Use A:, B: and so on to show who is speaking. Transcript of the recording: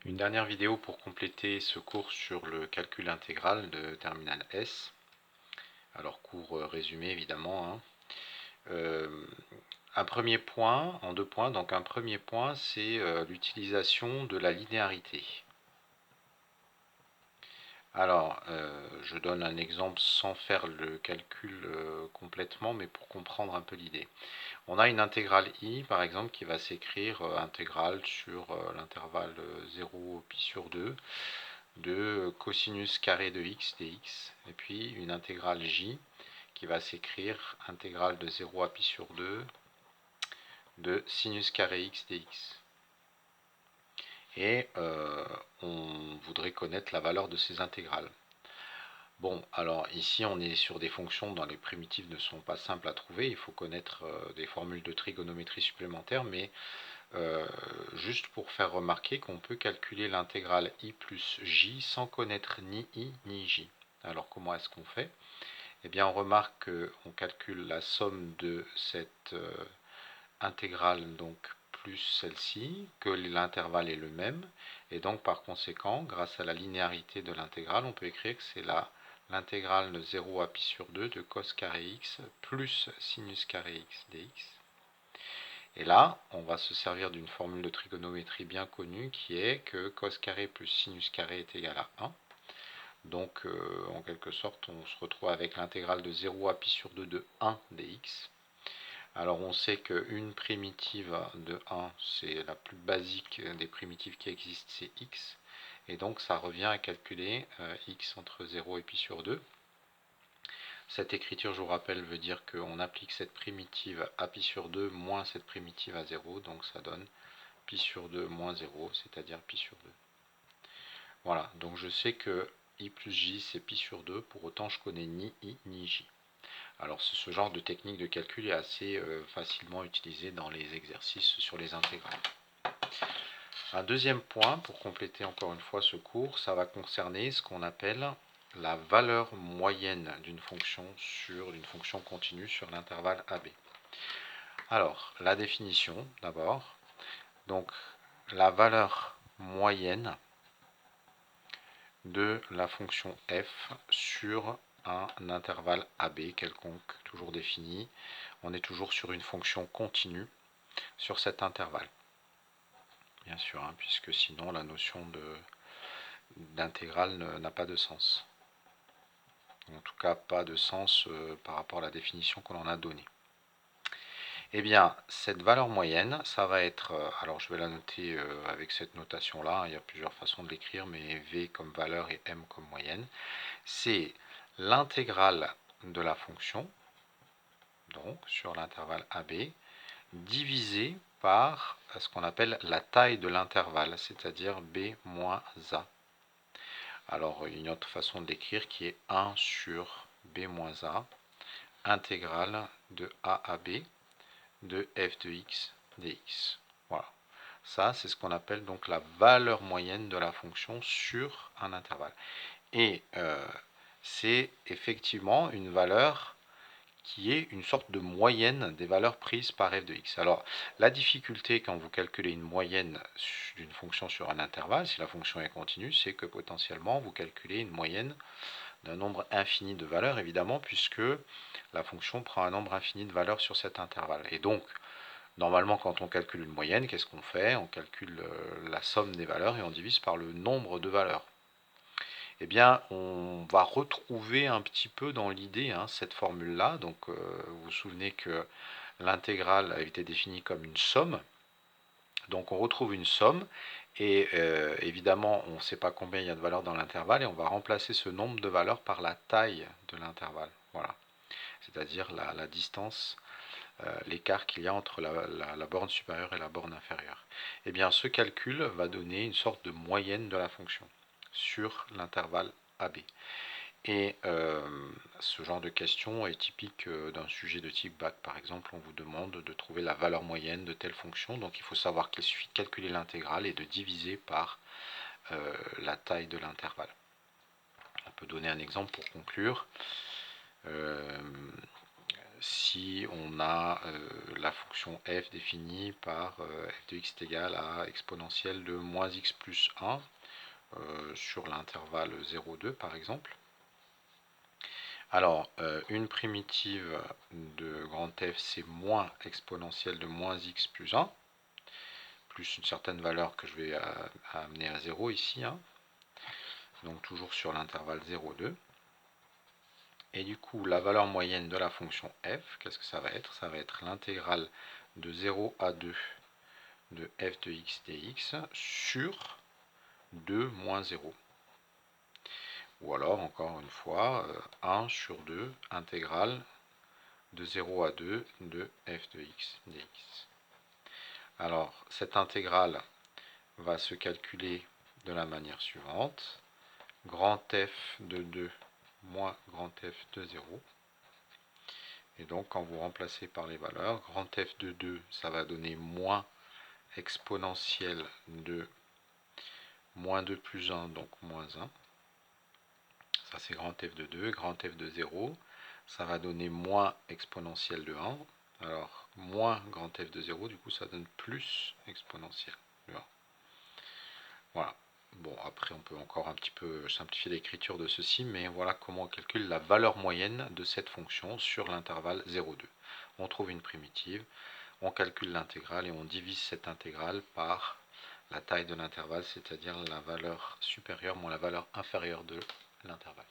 A: Une dernière vidéo pour compléter ce cours sur le calcul intégral de terminal S. Alors cours résumé évidemment, hein. Un premier point, en deux points, donc un premier point c'est l'utilisation de la linéarité. Alors, je donne un exemple sans faire le calcul complètement, mais pour comprendre un peu l'idée. On a une intégrale i, par exemple, qui va s'écrire intégrale sur l'intervalle 0 pi sur 2 de cosinus carré de x dx, et puis une intégrale j qui va s'écrire intégrale de 0 à pi sur 2 de sinus carré x dx. Et on voudrait connaître la valeur de ces intégrales. Bon, alors ici on est sur des fonctions dont les primitives ne sont pas simples à trouver, il faut connaître des formules de trigonométrie supplémentaires, mais juste pour faire remarquer qu'on peut calculer l'intégrale i plus j sans connaître ni i ni j. Alors comment est-ce qu'on fait? Eh bien on remarque qu'on calcule la somme de cette intégrale donc plus celle-ci, que l'intervalle est le même, et donc par conséquent, grâce à la linéarité de l'intégrale, on peut écrire que c'est l'intégrale de 0 à pi sur 2 de cos carré x plus sinus carré x dx. Et là, on va se servir d'une formule de trigonométrie bien connue qui est que cos carré plus sinus carré est égal à 1. Donc, en quelque sorte, on se retrouve avec l'intégrale de 0 à pi sur 2 de 1 dx. Alors, on sait qu'une primitive de 1, c'est la plus basique des primitives qui existent, c'est x. Et donc, ça revient à calculer x entre 0 et pi sur 2. Cette écriture, je vous rappelle, veut dire qu'on applique cette primitive à pi sur 2 moins cette primitive à 0, donc ça donne pi sur 2 moins 0, c'est-à-dire pi sur 2. Voilà, donc je sais que i plus j c'est pi sur 2, pour autant je connais ni i ni j. Alors ce genre de technique de calcul est assez facilement utilisé dans les exercices sur les intégrales. Un deuxième point, pour compléter encore une fois ce cours, ça va concerner ce qu'on appelle la valeur moyenne d'une fonction continue sur l'intervalle AB. Alors, la définition d'abord. Donc, la valeur moyenne de la fonction f sur un intervalle AB quelconque, toujours défini. On est toujours sur une fonction continue sur cet intervalle. Bien sûr, hein, puisque sinon la notion d'intégrale n'a pas de sens. En tout cas, pas de sens par rapport à la définition qu'on en a donnée. Eh bien, cette valeur moyenne, ça va être, alors je vais la noter avec cette notation-là, il y a plusieurs façons de l'écrire, mais V comme valeur et M comme moyenne, c'est l'intégrale de la fonction, donc sur l'intervalle AB, divisé par ce qu'on appelle la taille de l'intervalle, c'est-à-dire B moins A. Alors, une autre façon de l'écrire qui est 1 sur B moins A, intégrale de A à B, de f de x dx. Voilà. Ça, c'est ce qu'on appelle donc la valeur moyenne de la fonction sur un intervalle. Et c'est effectivement une valeur qui est une sorte de moyenne des valeurs prises par f de x. Alors, la difficulté quand vous calculez une moyenne d'une fonction sur un intervalle, si la fonction est continue, c'est que potentiellement vous calculez une moyenne d'un nombre infini de valeurs, évidemment, puisque la fonction prend un nombre infini de valeurs sur cet intervalle. Et donc, normalement, quand on calcule une moyenne, qu'est-ce qu'on fait? On calcule la somme des valeurs et on divise par le nombre de valeurs. Eh bien, on va retrouver un petit peu dans l'idée cette formule-là. Donc, vous vous souvenez que l'intégrale a été définie comme une somme. Donc, on retrouve une somme et évidemment, on ne sait pas combien il y a de valeurs dans l'intervalle et on va remplacer ce nombre de valeurs par la taille de l'intervalle. Voilà. C'est-à-dire la distance, l'écart qu'il y a entre la borne supérieure et la borne inférieure. Eh bien, ce calcul va donner une sorte de moyenne de la fonction sur l'intervalle AB. Et ce genre de question est typique d'un sujet de type bac. Par exemple, on vous demande de trouver la valeur moyenne de telle fonction. Donc il faut savoir qu'il suffit de calculer l'intégrale et de diviser par la taille de l'intervalle. On peut donner un exemple pour conclure. si on a la fonction f définie par f de x est égal à exponentielle de moins x plus 1 sur l'intervalle 0,2 par exemple. Alors, une primitive de grand F, c'est moins exponentielle de moins x plus 1, plus une certaine valeur que je vais amener à 0 ici, hein. Donc toujours sur l'intervalle 0,2. Et du coup, la valeur moyenne de la fonction f, qu'est-ce que ça va être? Ça va être l'intégrale de 0 à 2 de f de x dx sur 2 moins 0. Ou alors, encore une fois, 1 sur 2 intégrale de 0 à 2 de f de x dx. Alors, cette intégrale va se calculer de la manière suivante. Grand F de 2 moins grand F de 0. Et donc, quand vous remplacez par les valeurs, grand F de 2, ça va donner moins exponentielle de moins 2 plus 1, donc moins 1. Ça, c'est grand F de 2. Grand F de 0, ça va donner moins exponentielle de 1. Alors, moins grand F de 0, du coup, ça donne plus exponentielle de 1. Voilà. Bon, après, on peut encore un petit peu simplifier l'écriture de ceci, mais voilà comment on calcule la valeur moyenne de cette fonction sur l'intervalle 0,2. On trouve une primitive, on calcule l'intégrale et on divise cette intégrale par la taille de l'intervalle, c'est-à-dire la valeur supérieure moins la valeur inférieure de l'intervalle.